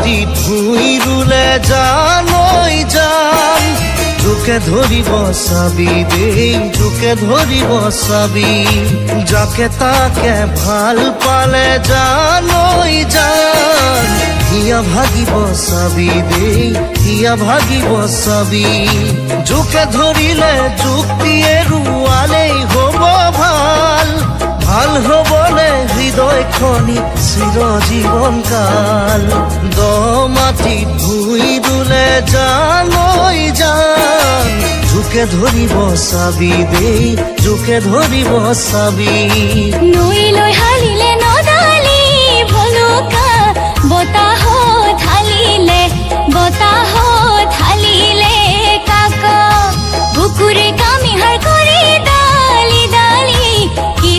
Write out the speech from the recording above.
মাটিত ভুঁই ৰুলে জানৈ জান জোকে ধৰিব চাবি দেই জোকে ধৰিব চাবি যাকে তাকে ভাল পালে জানৈ জান হিয়া ভাগিব চাবি দেই হিয়া ভাগিব চাবি জোকে ধৰিলে যুক্তিয়ে ৰুৱালেই হ'ব ভাল ভাল হ'বলে হৃদয়খনি চিৰজীৱন কাল দ মাটিত ভুঁই ৰুলে জানৈ জান জোকে ধৰিব চাবি দেই জোকে ধৰিব চাবি নৈ লৈ